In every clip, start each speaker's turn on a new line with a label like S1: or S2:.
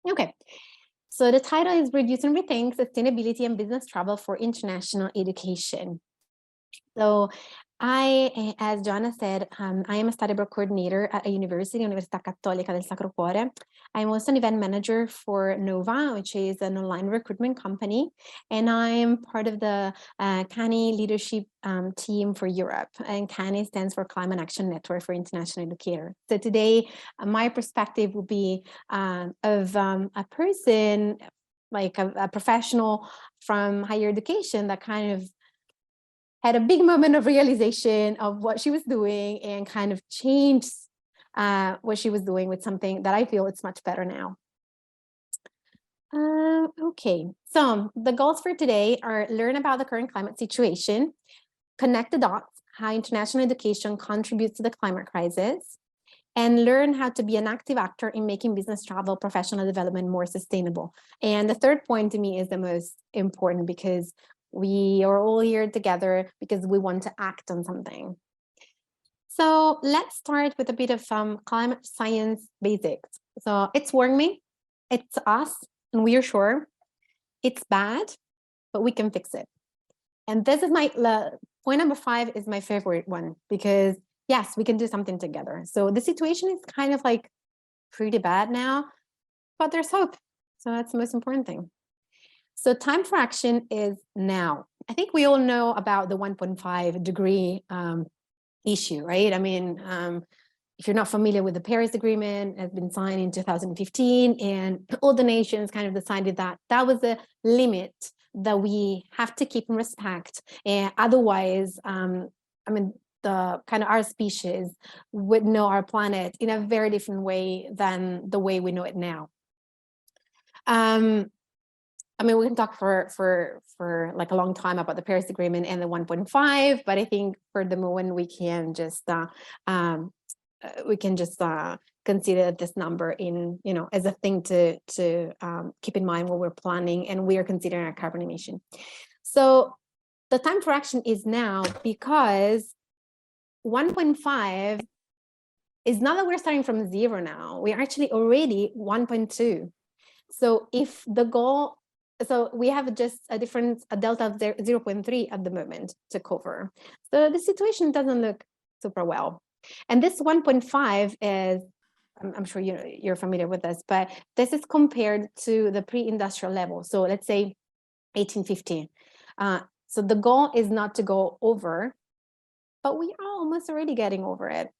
S1: Okay, so the title is Reduce and Rethink Sustainability and Business Travel for International Education. So as Joanna said, I am a study abroad coordinator at a university, Università Cattolica del Sacro Cuore. I'm also an event manager for Nova, which is an online recruitment company. And I'm part of the CANI leadership team for Europe. And CANI stands for Climate Action Network for International Educators. So today, my perspective will be of a person, like a professional from higher education that kind of had a big moment of realization of what she was doing and kind of changed what she was doing with something that I feel it's much better now. Okay, so the goals for today are learn about the current climate situation, connect the dots, how international education contributes to the climate crisis, and learn how to be an active actor in making business travel, professional development more sustainable. And the third point to me is the most important because we are all here together because we want to act on something. So let's start with a bit of climate science basics. So it's warming, it's us, and we are sure it's bad, but we can fix it. And this is my point number 5 is my favorite one because yes, we can do something together. So the situation is kind of like pretty bad now, but there's hope. So that's the most important thing. So time for action is now. I think we all know about the 1.5 degree issue, right? I mean, if you're not familiar with the Paris Agreement, it has been signed in 2015, and all the nations kind of decided that that was a limit that we have to keep and respect. And otherwise, I mean, the kind of our species would know our planet in a very different way than the way we know it now. I mean, we can talk for like a long time about the Paris Agreement and the 1.5, but I think for the moment we can just consider this number in, you know, as a thing to keep in mind when we're planning and we are considering our carbon emission. So the time for action is now because 1.5 is not that we're starting from 0 now. We're actually already 1.2. So if the goal, so we have just a delta of 0.3 at the moment to cover. So the situation doesn't look super well. And this 1.5 is, I'm sure you're familiar with this, but this is compared to the pre-industrial level. So let's say 1850. So the goal is not to go over, but we are almost already getting over it.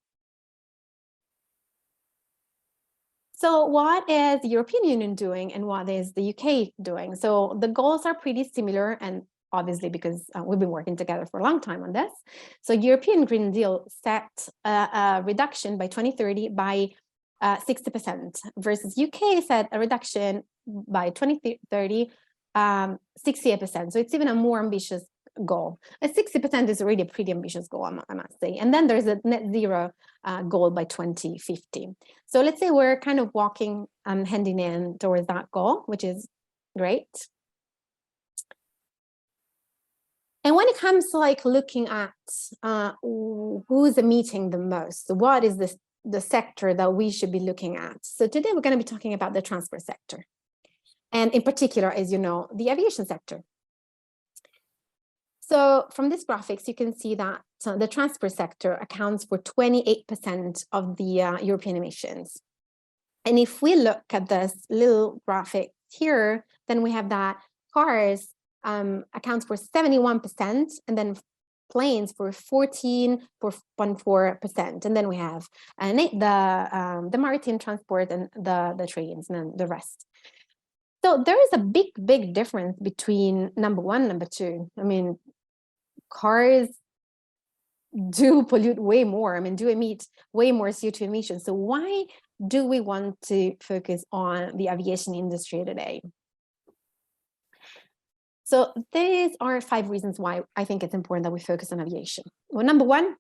S1: So what is the European Union doing and what is the UK doing? So the goals are pretty similar, and obviously because we've been working together for a long time on this. So European Green Deal set a reduction by 2030 by 60% versus UK set a reduction by 2030 68%. So it's even a more ambitious goal. A 60% is already a pretty ambitious goal, I must say. And then there's a net zero goal by 2050. So let's say we're kind of walking hand in hand towards that goal, which is great. And when it comes to like looking at who's emitting the most, what is the sector that we should be looking at? So today we're going to be talking about the transport sector. And in particular, as you know, the aviation sector. So from this graphics, you can see that the transport sector accounts for 28% of the European emissions. And if we look at this little graphic here, then we have that cars accounts for 71%, and then planes for 14.4%. And then we have the maritime transport and the trains and then the rest. So there is a big difference between number 1 and number 2. I mean, cars do pollute way more, do emit way more CO2 emissions. So why do we want to focus on the aviation industry today? So these are 5 reasons why I think it's important that we focus on aviation. Well, number 1,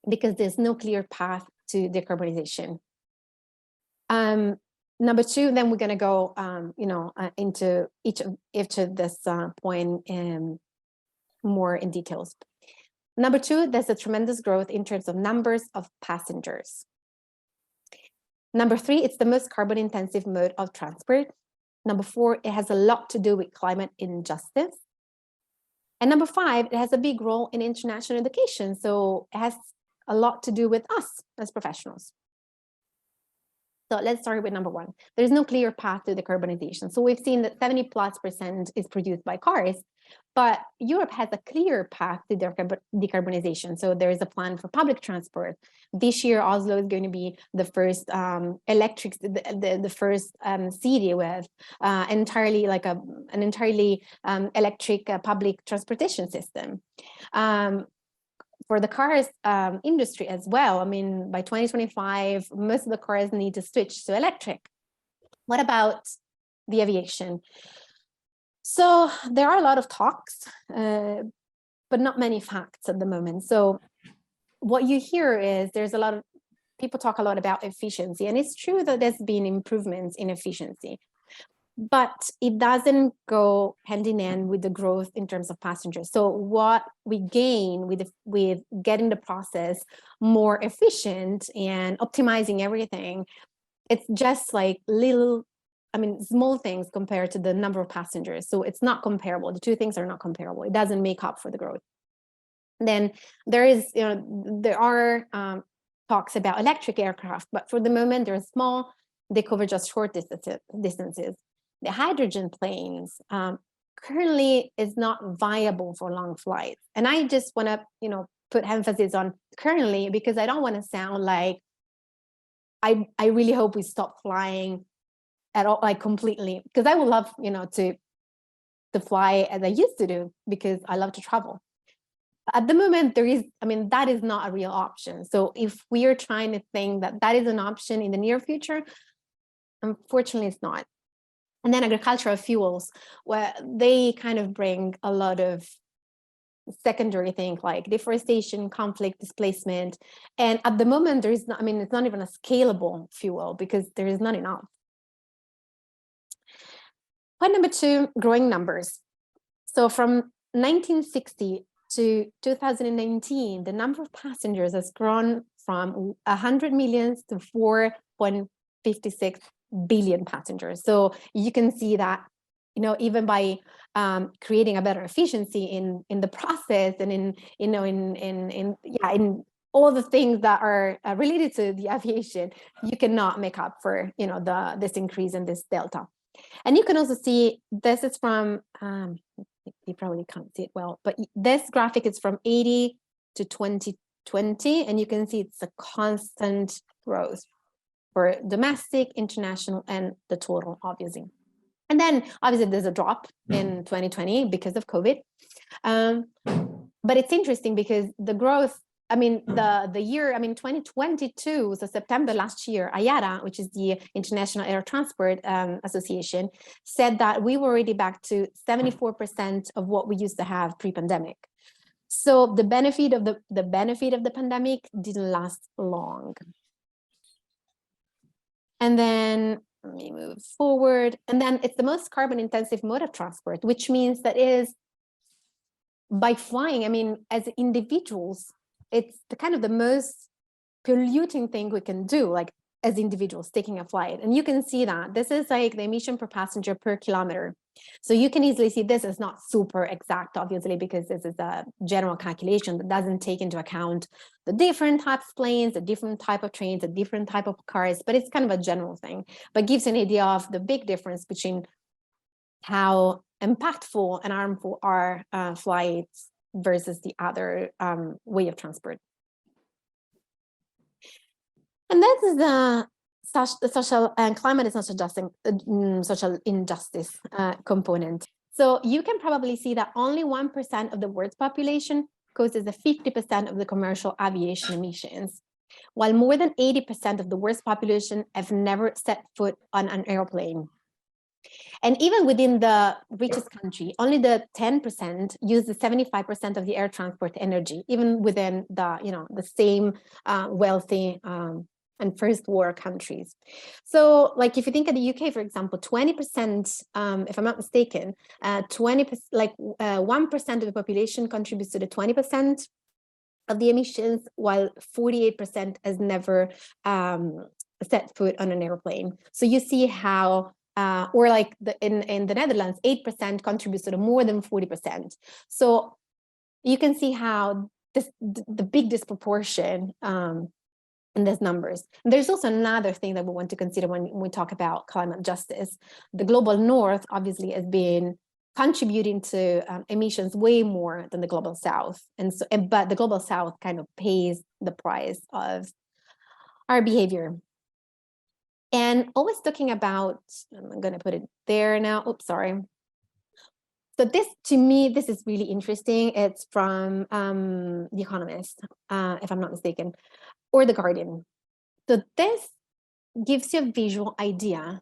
S1: because there's no clear path to decarbonization. Number 2, then we're going to go, into each of this point more in details. Number 2, there's a tremendous growth in terms of numbers of passengers. Number 3, it's the most carbon intensive mode of transport. Number 4, it has a lot to do with climate injustice. And number 5, it has a big role in international education. So it has a lot to do with us as professionals. So let's start with number 1. There's no clear path to decarbonization. So we've seen that 70+% is produced by cars, but Europe has a clear path to decarbonization. So there is a plan for public transport. This year, Oslo is going to be the first the first city with entirely like an entirely electric public transportation system. For the cars industry as well, I mean, by 2025, most of the cars need to switch to electric. What about the aviation? So there are a lot of talks, but not many facts at the moment. So what you hear is there's a lot of people talk a lot about efficiency, and it's true that there's been improvements in efficiency, but it doesn't go hand in hand with the growth in terms of passengers. So what we gain with getting the process more efficient and optimizing everything, it's just like small things compared to the number of passengers. So it's not comparable. The two things are not comparable. It doesn't make up for the growth. Then there are talks about electric aircraft, but for the moment they're small. They cover just short distances. The hydrogen planes currently is not viable for long flights. And I just want to, put emphasis on currently, because I don't want to sound like I really hope we stop flying at all, like completely, because I would love, to fly as I used to do, because I love to travel. At the moment, that is not a real option. So if we are trying to think that is an option in the near future, unfortunately, it's not. And then agricultural fuels, where they kind of bring a lot of secondary things like deforestation, conflict, displacement. And at the moment, there is not, it's not even a scalable fuel because there is not enough. Point number 2, growing numbers. So from 1960 to 2019, the number of passengers has grown from 100 million to 4.56 billion passengers. So you can see that, even by creating a better efficiency in the process and in all the things that are related to the aviation, you cannot make up for this increase in this delta. And you can also see this is from you probably can't see it well, but this graphic is from 80 to 2020, and you can see it's a constant growth for domestic, international, and the total, obviously. And then obviously there's a drop in 2020 because of COVID. But it's interesting because the growth, the year, 2022, so September last year, IATA, which is the International Air Transport Association, said that we were already back to 74% of what we used to have pre-pandemic. So the benefit of the pandemic didn't last long. And then let me move forward. And then it's the most carbon intensive mode of transport, which means that is by flying, as individuals, it's the most polluting thing we can do, like as individuals taking a flight. And you can see that this is like the emission per passenger per kilometer. So you can easily see this is not super exact, obviously, because this is a general calculation that doesn't take into account the different types of planes, the different type of trains, the different type of cars, but it's kind of a general thing, but gives an idea of the big difference between how impactful and harmful are flights versus the other way of transport. And this is the social and climate is not adjusting social injustice component. So you can probably see that only 1% of the world's population causes 50% of the commercial aviation emissions, while more than 80% of the world's population have never set foot on an airplane. And even within the richest country, only the 10% use the 75% of the air transport energy, even within the same wealthy and first world countries. So like if you think of the UK, for example, 20%, if I'm not mistaken, 1% of the population contributes to the 20% of the emissions, while 48% has never set foot on an airplane. So you see how, or like in the Netherlands, 8% contributes to more than 40%. So you can see how the big disproportion in these numbers. And there's also another thing that we want to consider when we talk about climate justice. The global north obviously has been contributing to emissions way more than the global south. And so, but the global south kind of pays the price of our behavior. And always talking about, I'm going to put it there now. Oops, sorry. So this, to me, this is really interesting. It's from The Economist, if I'm not mistaken, or The Guardian. So this gives you a visual idea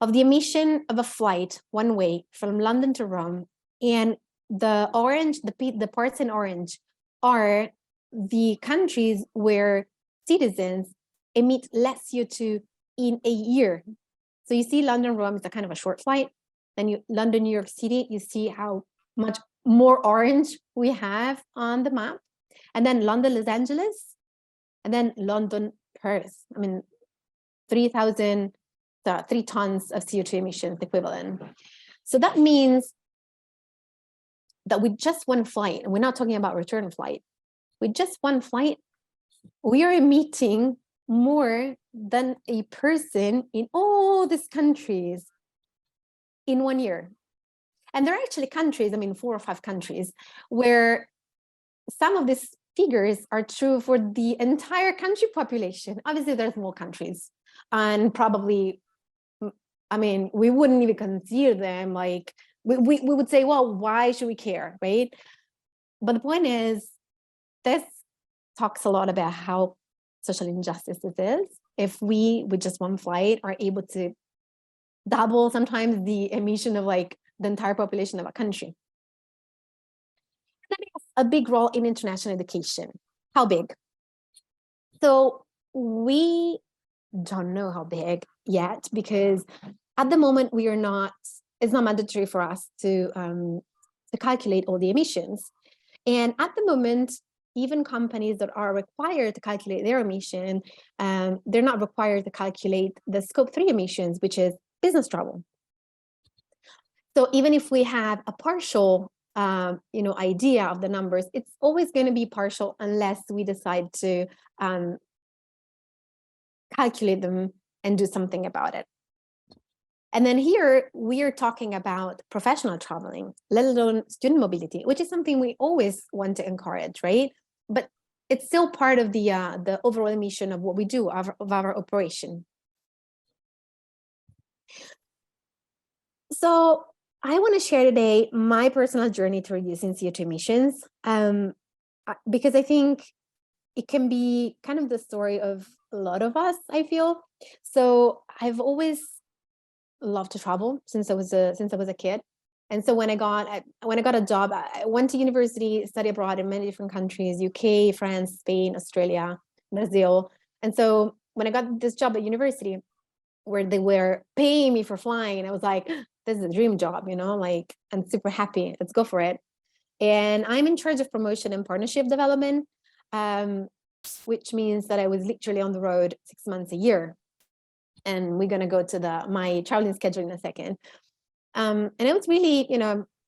S1: of the emission of a flight one way from London to Rome. And the orange, the parts in orange are the countries where citizens emit less CO2 in a year. So you see London, Rome is a kind of a short flight. Then you London, New York City, you see how much more orange we have on the map. And then London, Los Angeles, and then London, Paris. I mean, 3 tons of CO2 emissions equivalent. So that means that with just one flight, and we're not talking about return flight, with just one flight, we are emitting more than a person in all these countries in 1 year. And there are actually countries, I mean, 4 or 5 countries, where some of these figures are true for the entire country population. Obviously, there's small countries, and probably, I mean, we wouldn't even consider them like, we would say, well, why should we care, right? But the point is, this talks a lot about how social injustice it is. If we, with just one flight, are able to double sometimes the emission of like the entire population of a country. That has a big role in international education. How big? So we don't know how big yet, because at the moment we are not, it's not mandatory for us to calculate all the emissions. And at the moment, even companies that are required to calculate their emission, they're not required to calculate the scope 3 emissions, which is business travel. So even if we have a partial idea of the numbers, it's always going to be partial unless we decide to calculate them and do something about it. And then here we are talking about professional traveling, let alone student mobility, which is something we always want to encourage, right? But it's still part of the overall emission of what we do, of our operation. So I want to share today my personal journey to reducing CO2 emissions, because I think it can be kind of the story of a lot of us, I feel. So I've always loved to travel since I was a kid. And so when I got a job, I went to university, studied abroad in many different countries, UK, France, Spain, Australia, Brazil. And so when I got this job at university, where they were paying me for flying, I was like, this is a dream job, like, I'm super happy, let's go for it. And I'm in charge of promotion and partnership development, which means that I was literally on the road 6 months a year. And we're going to go to my traveling schedule in a second. And I was really,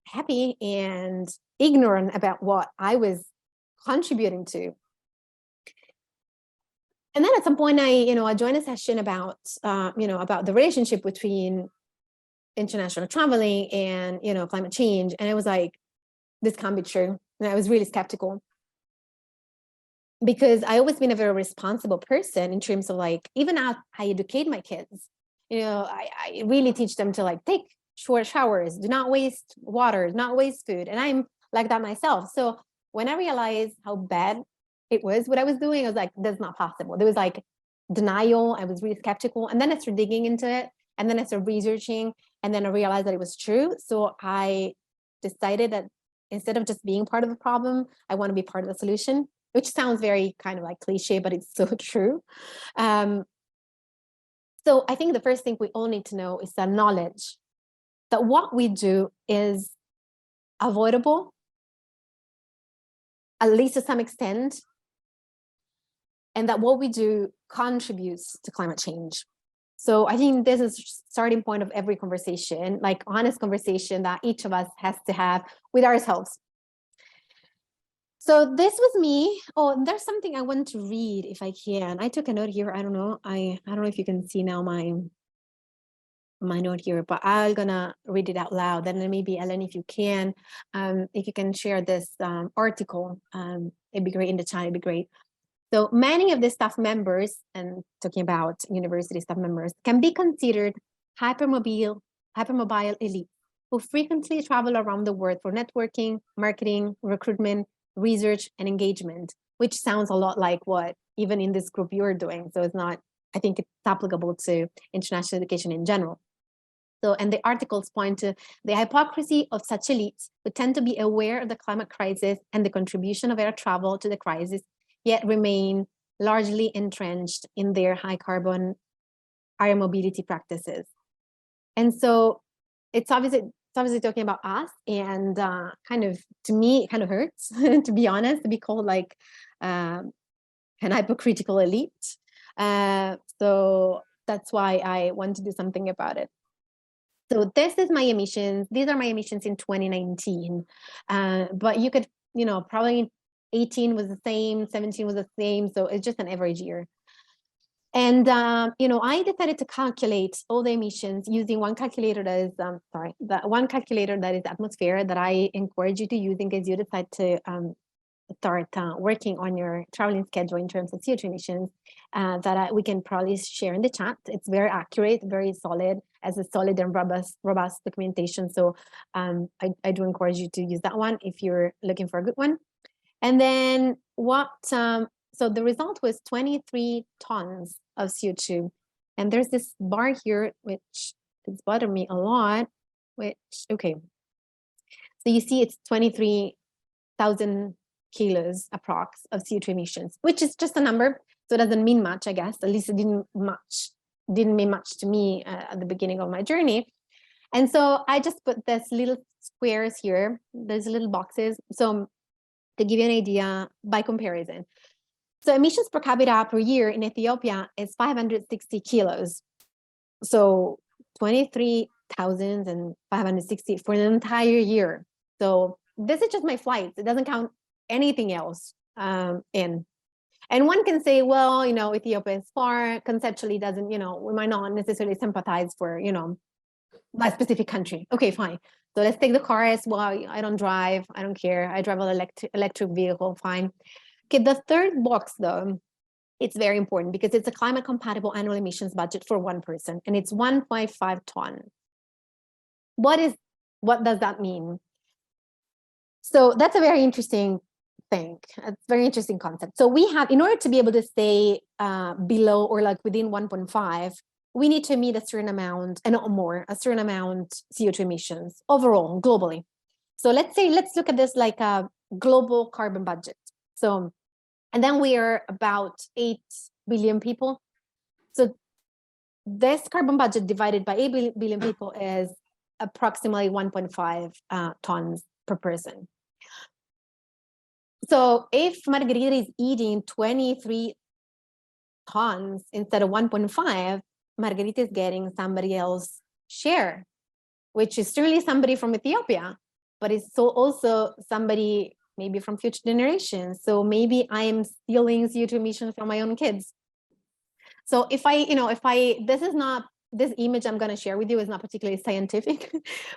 S1: happy and ignorant about what I was contributing to. And then at some point, I joined a session about the relationship between international traveling and, climate change. And I was like, this can't be true. And I was really skeptical, because I always been a very responsible person in terms of like, even how I educate my kids. I really teach them to like take short showers, do not waste water, do not waste food. And I'm like that myself. So when I realized how bad it was, what I was doing, I was like, that's not possible. There was like denial. I was really skeptical. And then I started digging into it. And then I started researching. And then I realized that it was true. So I decided that instead of just being part of the problem, I want to be part of the solution, which sounds very kind of like cliche, but it's so true. So I think the first thing we all need to know is the knowledge that what we do is avoidable, at least to some extent, and that what we do contributes to climate change. So I think this is the starting point of every conversation, like honest conversation that each of us has to have with ourselves. So this was me. Oh, there's something I want to read if I can. I took a note here. I don't know. I don't know if you can see now my note here, but I'm gonna read it out loud. Then maybe Ellen, if you can share this article, it'd be great in the chat. It'd be great. So many of the staff members, and talking about university staff members, can be considered hypermobile elites who frequently travel around the world for networking, marketing, recruitment, research, and engagement, which sounds a lot like what even in this group you're doing. So it's not, I think it's applicable to international education in general. So, and the articles point to the hypocrisy of such elites who tend to be aware of the climate crisis and the contribution of air travel to the crisis, yet remain largely entrenched in their high carbon air mobility practices. And so it's obviously talking about us, and kind of, to me, it kind of hurts, to be honest, to be called like an hypocritical elite. So that's why I want to do something about it. So this is my emissions. These are my emissions in 2019. But you could, probably 18 was the same, 17 was the same. So it's just an average year. And, I decided to calculate all the emissions using one calculator that is, one calculator that is atmosphere, that I encourage you to use in case you decide to start working on your traveling schedule in terms of CO2 emissions, that we can probably share in the chat. It's very accurate, very solid, as a solid and robust documentation. So I do encourage you to use that one if you're looking for a good one. And then so the result was 23 tons of CO2. And there's this bar here, which is bothering me a lot, okay. So you see it's 23,000 kilos approx of CO2 emissions, which is just a number. So it doesn't mean much, I guess. At least it didn't mean much to me at the beginning of my journey. And so I just put this little squares here, there's little boxes. So to give you an idea by comparison. So emissions per capita per year in Ethiopia is 560 kilos. So 23,560 for an entire year. So this is just my flights. It doesn't count anything else in. And one can say, well, Ethiopia is far, conceptually doesn't, we might not necessarily sympathize for, my specific country. Okay, fine. So let's take the car as well. I don't drive. I don't care. I drive an electric vehicle. Fine. Okay, the third box, though, it's very important because it's a climate compatible annual emissions budget for one person, and it's 1.5 ton. What does that mean? So that's a very interesting thing. It's a very interesting concept. So we have, in order to be able to stay below or like within 1.5, we need to meet a certain amount, and not more, a certain amount CO2 emissions overall, globally. So let's look at this like a global carbon budget. So, and then we are about 8 billion people. So this carbon budget divided by 8 billion people is approximately 1.5 tons per person. So if Margherita is eating 23 tons instead of 1.5, Margherita is getting somebody else's share, which is certainly somebody from Ethiopia, but it's also somebody maybe from future generations. So maybe I am stealing CO2 emissions from my own kids. So this image I'm going to share with you is not particularly scientific,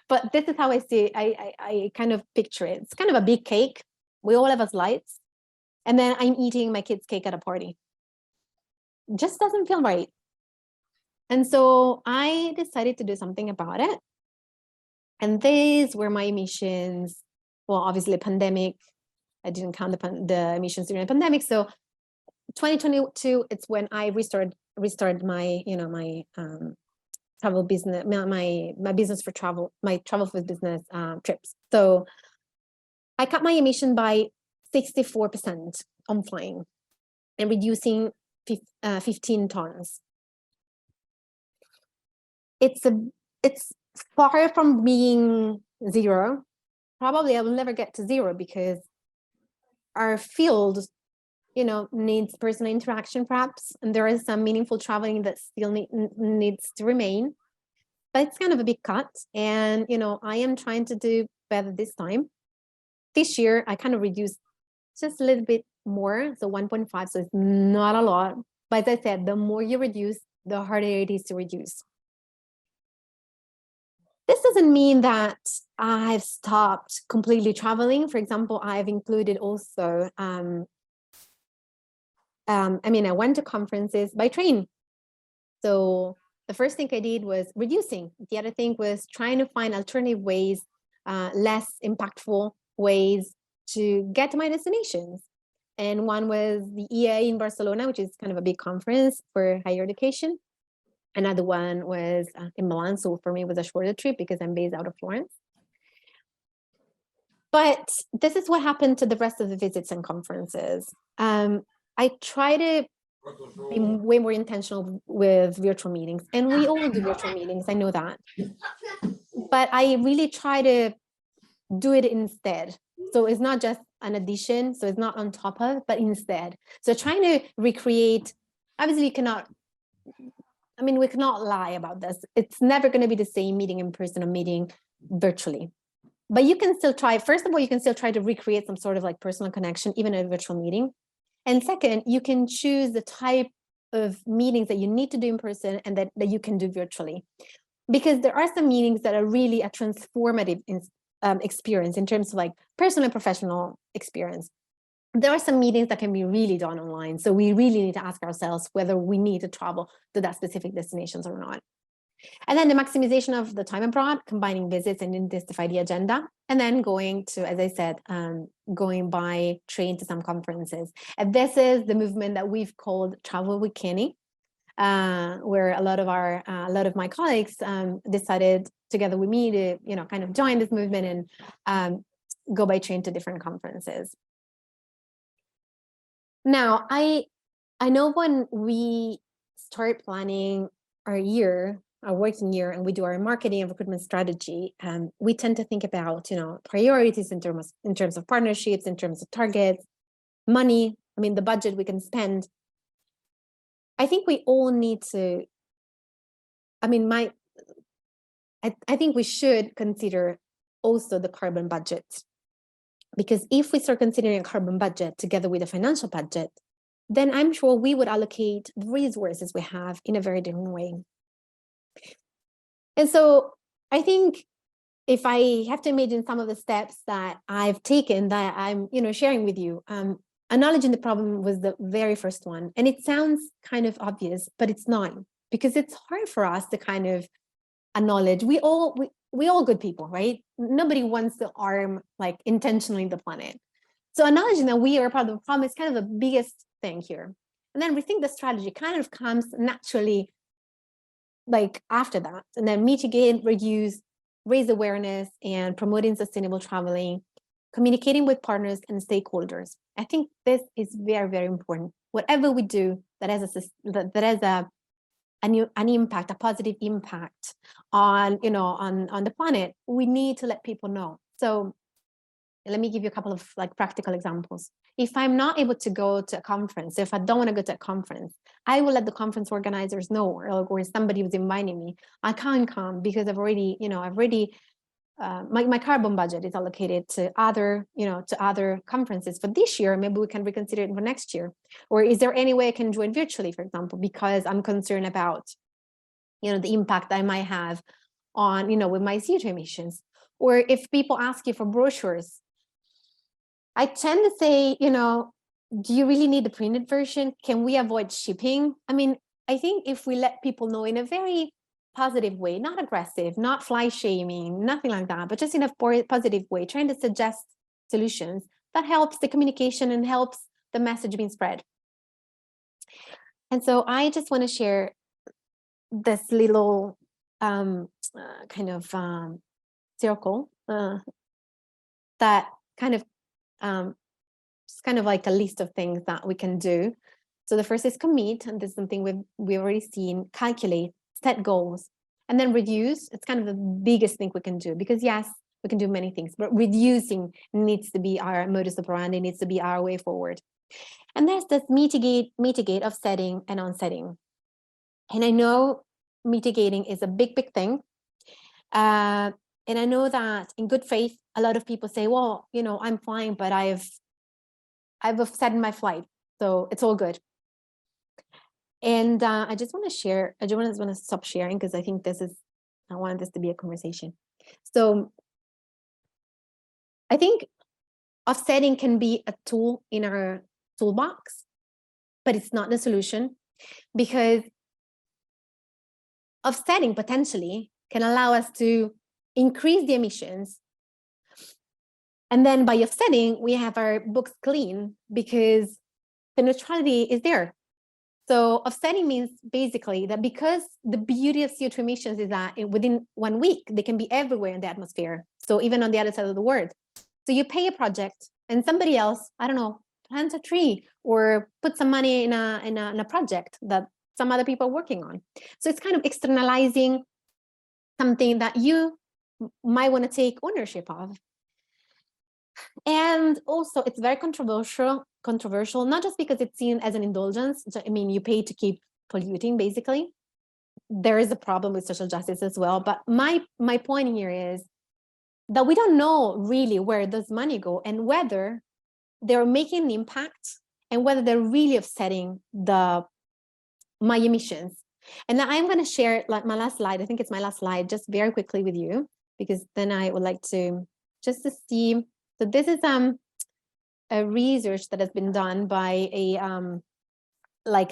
S1: but this is how I see it. I kind of picture it. It's kind of a big cake. We all have a slice, and then I'm eating my kid's cake at a party. It just doesn't feel right. And so I decided to do something about it. And these were my emissions. Well, obviously pandemic, I didn't count the emissions during the pandemic. So 2022, it's when I restarted my, my travel business, my business for travel, my travel for business trips. So I cut my emission by 64% on flying and reducing 15 tons. It's far from being zero. Probably I will never get to zero because our field needs personal interaction perhaps, and there is some meaningful traveling that still needs to remain, but it's kind of a big cut. And, I am trying to do better this time. This year, I kind of reduced just a little bit more, so 1.5, so it's not a lot. But as I said, the more you reduce, the harder it is to reduce. This doesn't mean that I've stopped completely traveling. For example, I've included also, I went to conferences by train. So the first thing I did was reducing. The other thing was trying to find alternative ways, less impactful ways to get to my destinations. And one was the EA in Barcelona, which is kind of a big conference for higher education. Another one was in Milan. So for me, it was a shorter trip because I'm based out of Florence. But this is what happened to the rest of the visits and conferences. I try to be way more intentional with virtual meetings, and we all do virtual meetings, I know that. But I really try to do it instead. So it's not just an addition, so it's not on top of, but instead. So trying to recreate, obviously we cannot lie about this. It's never going to be the same meeting in person or meeting virtually. But you can still try, first of all, you can still try to recreate some sort of like personal connection, even in a virtual meeting. And second, you can choose the type of meetings that you need to do in person and that you can do virtually. Because there are some meetings that are really a transformative experience in terms of like personal and professional experience. There are some meetings that can be really done online. So we really need to ask ourselves whether we need to travel to that specific destinations or not. And then the maximization of the time abroad, combining visits and intensify the agenda, and then going to, as I said, going by train to some conferences. And this is the movement that we've called Travel with Kenny, where a lot of my colleagues decided together with me to, kind of join this movement and go by train to different conferences. Now, I know when we start planning our working year, and we do our marketing and recruitment strategy, we tend to think about, priorities in terms of partnerships, in terms of targets, money, the budget we can spend. I think we all need to, I think we should consider also the carbon budget. Because if we start considering a carbon budget together with a financial budget, then I'm sure we would allocate the resources we have in a very different way. And so I think if I have to imagine some of the steps that I've taken that I'm, sharing with you, acknowledging the problem was the very first one. And it sounds kind of obvious, but it's not, because it's hard for us to kind of acknowledge. We all good people, right? Nobody wants to harm like intentionally the planet. So acknowledging that we are part of the problem is kind of the biggest thing here. And then we think the strategy kind of comes naturally like after that, and then mitigate, reduce, raise awareness, and promoting sustainable traveling, communicating with partners and stakeholders. I think this is very, very important. Whatever we do that has an impact, a positive impact on, on the planet, we need to let people know. So let me give you a couple of like practical examples. If I'm not able to go to a conference, if I don't want to go to a conference, I will let the conference organizers know, or somebody who's inviting me, I can't come because I've already, my carbon budget is allocated to other conferences for this year. Maybe we can reconsider it for next year. Or is there any way I can join virtually, for example, because I'm concerned about, the impact I might have on, with my CO2 emissions. Or if people ask you for brochures, I tend to say, do you really need the printed version? Can we avoid shipping? I think if we let people know in a very positive way, not aggressive, not fly shaming, nothing like that, but just in a positive way, trying to suggest solutions, that helps the communication and helps the message being spread. And so I just want to share this little circle that it's kind of like a list of things that we can do. So the first is commit, and this is something we've already seen. Calculate, set goals, and then reduce. It's kind of the biggest thing we can do, because yes, we can do many things, but reducing needs to be our modus operandi, needs to be our way forward. And there's this mitigate, offsetting, and onsetting. And I know mitigating is a big thing. And I know that in good faith, a lot of people say, well, you know, I'm fine, but I've offset my flight, so it's all good. And I just want to share, I just want to stop sharing because I think I want this to be a conversation. So I think offsetting can be a tool in our toolbox, but it's not the solution, because offsetting potentially can allow us to increase the emissions. And then by offsetting, we have our books clean because the neutrality is there. So offsetting means basically that, because the beauty of CO2 emissions is that within 1 week, they can be everywhere in the atmosphere. So even on the other side of the world. So you pay a project and somebody else, I don't know, plants a tree or put some money in a project that some other people are working on. So it's kind of externalizing something that you might want to take ownership of. And also it's very controversial, not just because it's seen as an indulgence. I mean, you pay to keep polluting, basically. There is a problem with social justice as well. But my point here is that we don't know really where does money go and whether they're making an impact and whether they're really offsetting my emissions. And now I'm going to share like my last slide. I think it's my last slide, just very quickly with you, because then I would like to just to see. So this is a research that has been done by a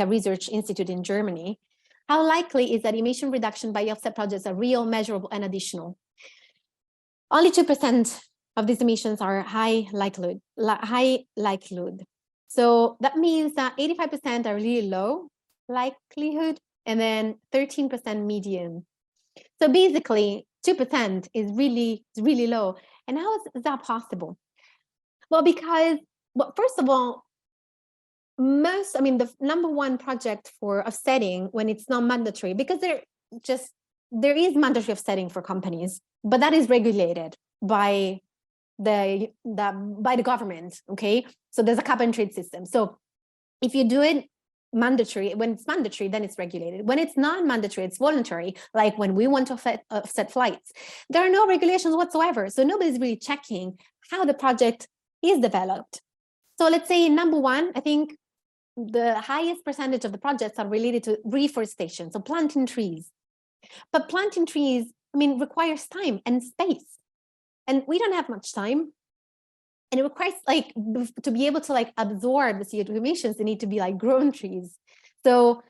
S1: research institute in Germany. How likely is that emission reduction by offset projects are real, measurable, and additional? Only 2% of these emissions are high likelihood. So that means that 85% are really low likelihood, and then 13% medium. So basically 2% is really low. And how is that possible? Well, because, first of all, the number one project for offsetting when it's not mandatory, because there is mandatory offsetting for companies, but that is regulated by the government. Okay, so there's a cap and trade system. So if you do it mandatory, when it's mandatory, then it's regulated. When it's not mandatory, it's voluntary. Like when we want to offset flights, there are no regulations whatsoever. So nobody's really checking how the project is developed. So let's say number one, I think the highest percentage of the projects are related to reforestation, so planting trees. But planting trees, requires time and space. And we don't have much time. And it requires to be able to absorb the CO2 emissions, they need to be grown trees. So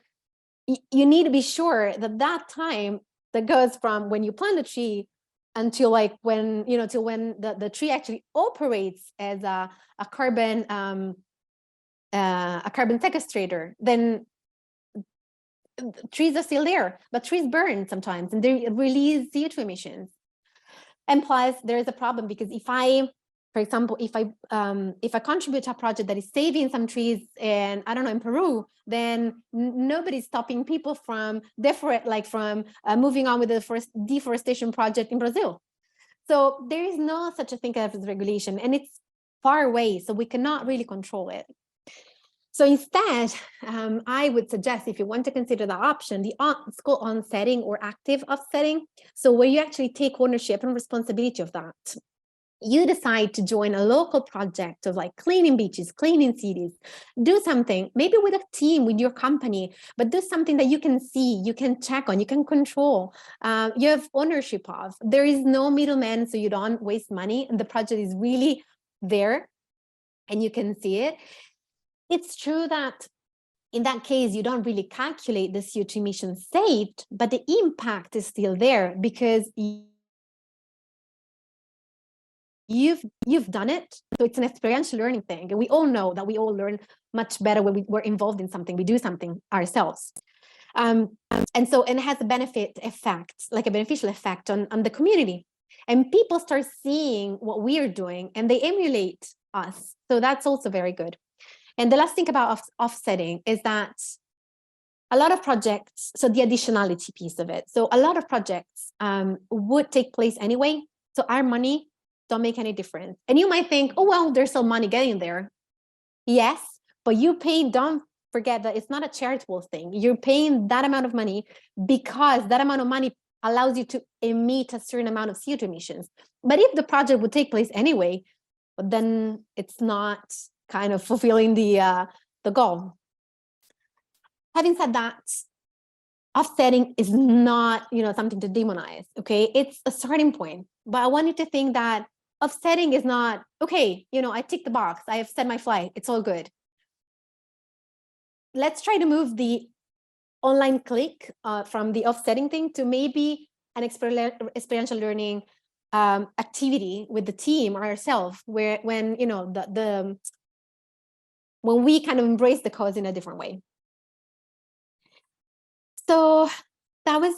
S1: you need to be sure that time that goes from when you plant a tree until when the tree actually operates as a carbon sequestrator, then trees are still there, but trees burn sometimes and they release CO2 emissions. And plus there is a problem, because for example, if I contribute to a project that is saving some trees in, I don't know, in Peru, then nobody's stopping people from moving on with the deforestation project in Brazil. So there is no such a thing as regulation, and it's far away, so we cannot really control it. So instead, I would suggest, if you want to consider the option, it's called onsetting or active offsetting. So where you actually take ownership and responsibility of that. You decide to join a local project of cleaning beaches, cleaning cities, do something, maybe with a team, with your company, but do something that you can see, you can check on, you can control, you have ownership of. There is no middleman, so you don't waste money, and the project is really there and you can see it. It's true that in that case, you don't really calculate the CO2 emissions saved, but the impact is still there because you've done it. So it's an experiential learning thing. And we all know that we all learn much better when we're involved in something, we do something ourselves. And it has a beneficial effect on the community. And people start seeing what we are doing and they emulate us. So that's also very good. And the last thing about offsetting is that a lot of projects, so the additionality piece of it. So a lot of projects would take place anyway. So our money don't make any difference. And you might think, oh, well, there's some money getting there. Yes, but you pay, don't forget that it's not a charitable thing. You're paying that amount of money because that amount of money allows you to emit a certain amount of CO2 emissions. But if the project would take place anyway, then it's not kind of fulfilling the goal. Having said that, offsetting is not, something to demonize, okay? It's a starting point, but I want you to think that offsetting is not, okay, I tick the box, I have set my flight, it's all good. Let's try to move the online click from the offsetting thing to maybe an experiential learning activity with the team or ourselves, where when when we kind of embrace the cause in a different way. So that was,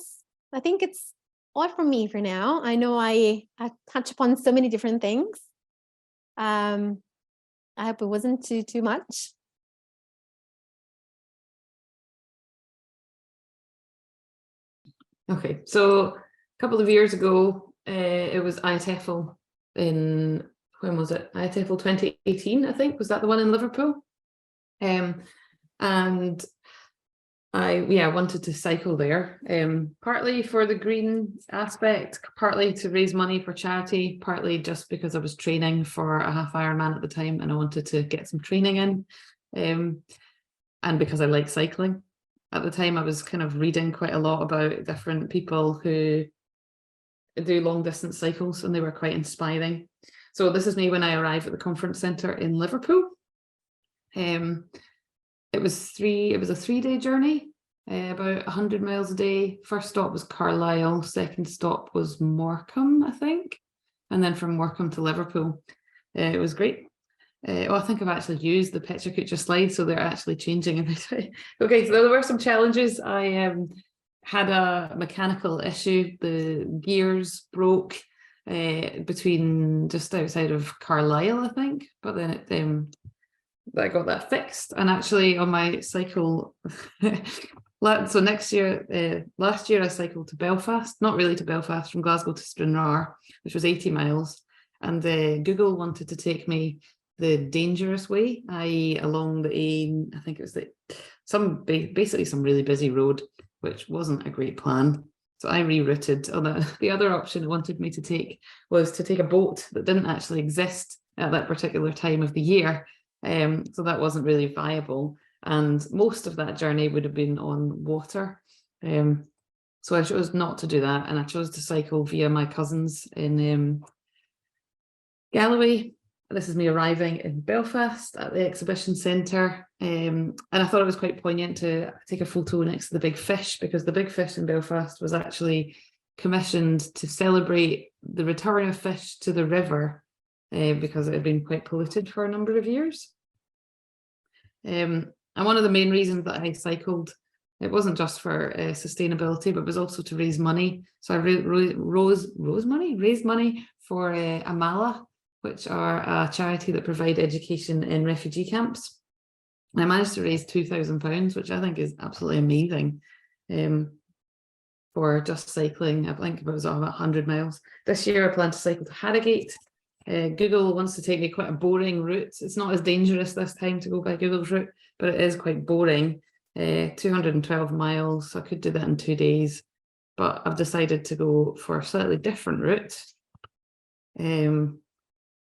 S1: I think it's all from me for now. I know I touched upon so many different things. I hope it wasn't too much.
S2: Okay, so a couple of years ago, it was TEFL in, when was it? TEFL 2018, I think. Was that the one in Liverpool? And I wanted to cycle there, partly for the green aspect, partly to raise money for charity, partly just because I was training for a half Ironman at the time and I wanted to get some training in, and because I like cycling. At the time, I was kind of reading quite a lot about different people who do long distance cycles, and they were quite inspiring. So this is me when I arrived at the conference centre in Liverpool. It was a 3-day journey, about 100 miles a day. First stop was Carlisle, second stop was Morecambe, I think. And then from Morecambe to Liverpool. It was great. I think I've actually used the Petra Kucha slide, so they're actually changing every day. Okay, so there were some challenges. I had a mechanical issue. The gears broke between just outside of Carlisle, I think, but then I got that fixed. And actually on my cycle, so last year I cycled to Belfast, not really to Belfast, from Glasgow to Stranraer, which was 80 miles. And Google wanted to take me the dangerous way, i.e. along the I think it was basically some really busy road, which wasn't a great plan. So I rerouted. The other option it wanted me to take was to take a boat that didn't actually exist at that particular time of the year. So that wasn't really viable. And most of that journey would have been on water. So I chose not to do that. And I chose to cycle via my cousins in Galloway. This is me arriving in Belfast at the exhibition centre. And I thought it was quite poignant to take a photo next to the big fish, because the big fish in Belfast was actually commissioned to celebrate the return of fish to the river, because it had been quite polluted for a number of years. And one of the main reasons that I cycled, it wasn't just for sustainability, but it was also to raise money. So I raised money for Amala, which are a charity that provide education in refugee camps. And I managed to raise £2,000, which I think is absolutely amazing, for just cycling. I think it was about 100 miles. This year I plan to cycle to Harrogate. Google wants to take me quite a boring route. It's not as dangerous this time to go by Google's route, but it is quite boring. 212 miles, so I could do that in 2 days. But I've decided to go for a slightly different route,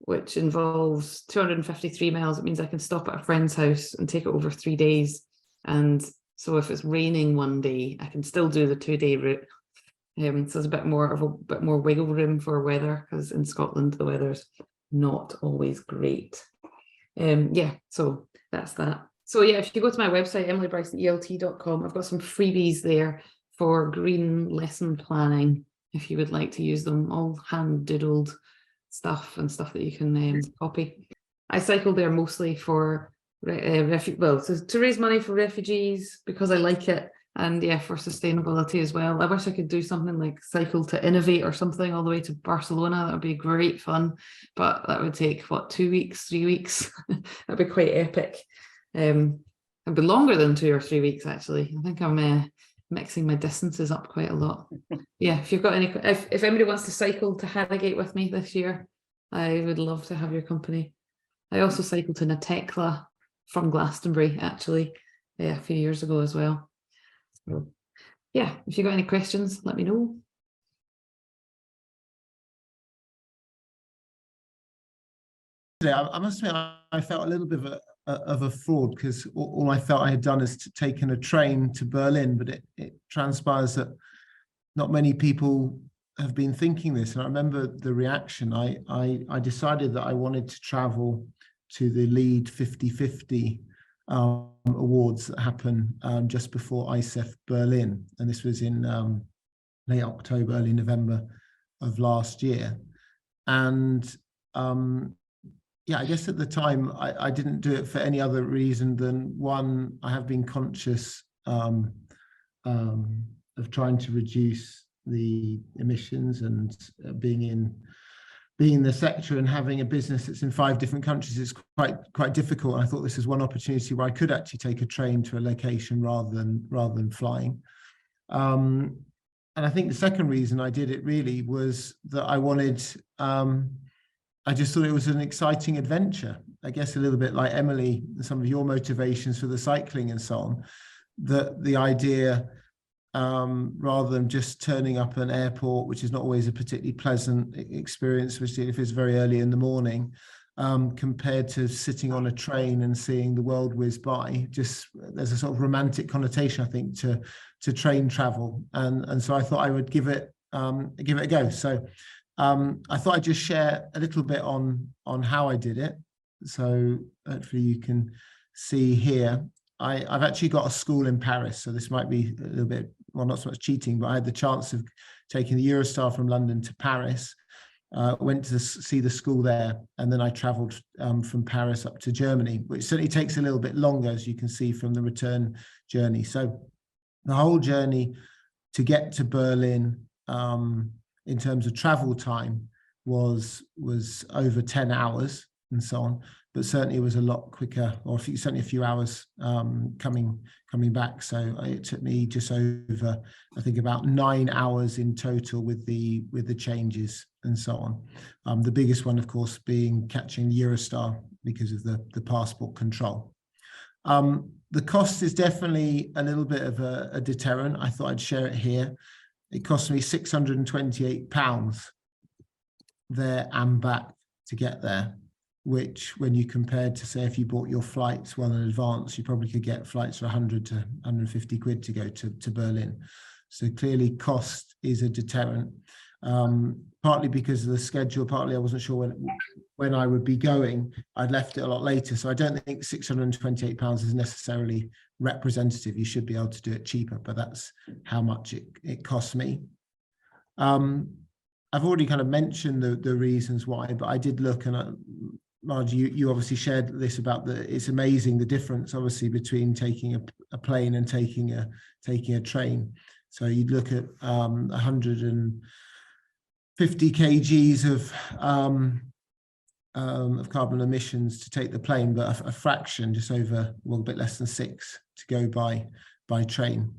S2: which involves 253 miles. It means I can stop at a friend's house and take it over 3 days. And so if it's raining one day, I can still do the 2-day route. So there's a bit more wiggle room for weather, because in Scotland the weather's not always great. So that's that. So yeah, if you go to my website, emilybrysonelt.com, I've got some freebies there for green lesson planning, if you would like to use them, all hand doodled stuff and stuff that you can copy. I cycled there mostly for to raise money for refugees, because I like it, and yeah, for sustainability as well. I wish I could do something like cycle to Innovate or something all the way to Barcelona. That would be great fun, but that would take 2 weeks, 3 weeks. That'd be quite epic. It'd be longer than 2 or 3 weeks actually. I think I'm mixing my distances up quite a lot. Yeah, if you've got if anybody wants to cycle to Harrogate with me this year, I would love to have your company. I also cycled to Natekla from Glastonbury, actually, a few years ago as well. So, yeah, if you got any questions, let me know.
S3: I must admit, I felt a little bit of a fraud, because all I felt I had done is taken a train to Berlin, but it transpires that not many people have been thinking this. And I remember the reaction. I decided that I wanted to travel to the Lead 50/50 awards that happen just before ICEF Berlin. And this was in late October, early November of last year. And yeah, I guess at the time I didn't do it for any other reason than, one, I have been conscious of trying to reduce the emissions, and being in the sector and having a business that's in 5 different countries is quite difficult. And I thought this was one opportunity where I could actually take a train to a location rather than flying. And I think the second reason I did it really was that I just thought it was an exciting adventure. I guess a little bit like Emily, some of your motivations for the cycling and so on, that the idea, rather than just turning up an airport, which is not always a particularly pleasant experience, especially if it's very early in the morning, compared to sitting on a train and seeing the world whiz by. Just there's a sort of romantic connotation, I think, to train travel, and so I thought I would give it a go. So I thought I'd just share a little bit on how I did it. So hopefully you can see here. I've actually got a school in Paris, so this might be a little bit, well, not so much cheating, but I had the chance of taking the Eurostar from London to Paris, went to see the school there, and then I travelled from Paris up to Germany, which certainly takes a little bit longer, as you can see from the return journey. So the whole journey to get to Berlin, in terms of travel time, was over 10 hours and so on, but certainly it was a lot quicker, or certainly a few hours coming back. So it took me just over, I think, about 9 hours in total with the changes and so on. The biggest one, of course, being catching the Eurostar because of the passport control. The cost is definitely a little bit of a deterrent. I thought I'd share it here. It cost me £628 there and back to get there, which, when you compared to, say, if you bought your flights well in advance, you probably could get flights for 100 to 150 quid to go to Berlin. So clearly cost is a deterrent, partly because of the schedule, partly I wasn't sure when I would be going. I'd left it a lot later, so I don't think £628 is necessarily representative. You should be able to do it cheaper, but that's how much it cost me. I've already kind of mentioned the reasons why, but I did look, and Margie, you obviously shared this about it's amazing the difference, obviously, between taking a plane and taking a train. So you'd look at 150 kgs of carbon emissions to take the plane, but a fraction, just over, well, a bit less than 6 to go by train.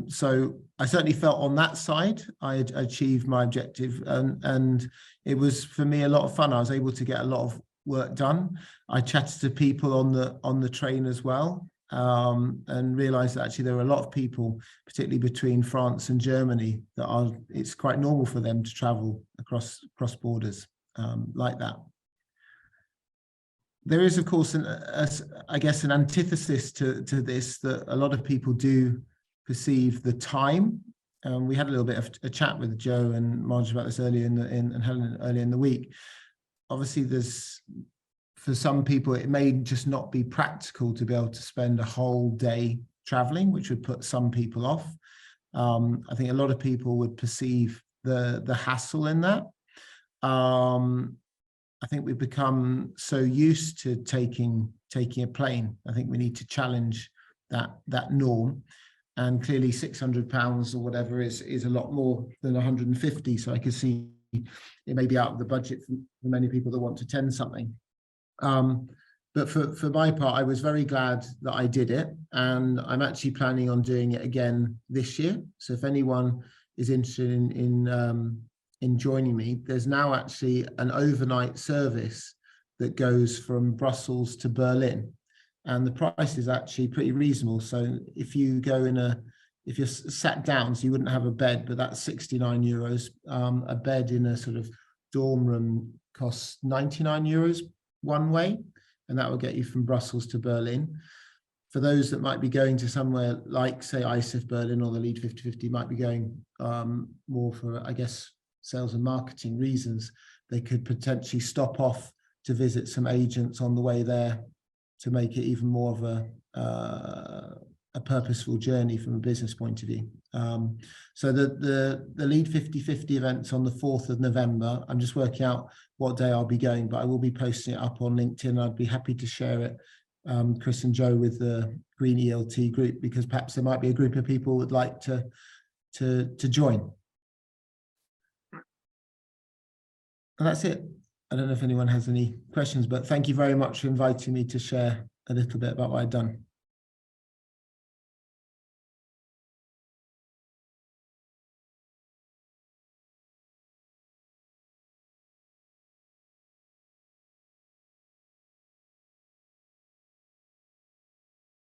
S3: So I certainly felt on that side I achieved my objective, and it was, for me, a lot of fun. I was able to get a lot of work done. I chatted to people on the train as well, and realized that actually there are a lot of people, particularly between France and Germany, it's quite normal for them to travel across borders like that. There is, of course, I guess, an antithesis to this, that a lot of people do perceive the time. We had a little bit of a chat with Joe and Marge about this earlier and Helen earlier in the week. Obviously, for some people, it may just not be practical to be able to spend a whole day traveling, which would put some people off. I think a lot of people would perceive the hassle in that. I think we've become so used to taking a plane. I think we need to challenge that norm. And clearly £600 or whatever is a lot more than 150. So I could see it may be out of the budget for many people that want to attend something. But for my part, I was very glad that I did it. And I'm actually planning on doing it again this year. So if anyone is interested in joining me, there's now actually an overnight service that goes from Brussels to Berlin. and the price is actually pretty reasonable. So if you go if you're sat down, so you wouldn't have a bed, but that's 69 euros. A bed in a sort of dorm room costs 99 euros one way, and that will get you from Brussels to Berlin. For those that might be going to somewhere like, say, ISIF Berlin or the Lead 50/50 might be going more for, I guess, sales and marketing reasons, they could potentially stop off to visit some agents on the way there to make it even more of a purposeful journey from a business point of view. So the Lead 50/50 event's on the 4th of November. I'm just working out what day I'll be going, but I will be posting it up on LinkedIn. I'd be happy to share it, Chris and Joe, with the Green ELT group, because perhaps there might be a group of people who would like to join. And that's it. I don't know if anyone has any questions, but thank you very much for inviting me to share a little bit about what I've done.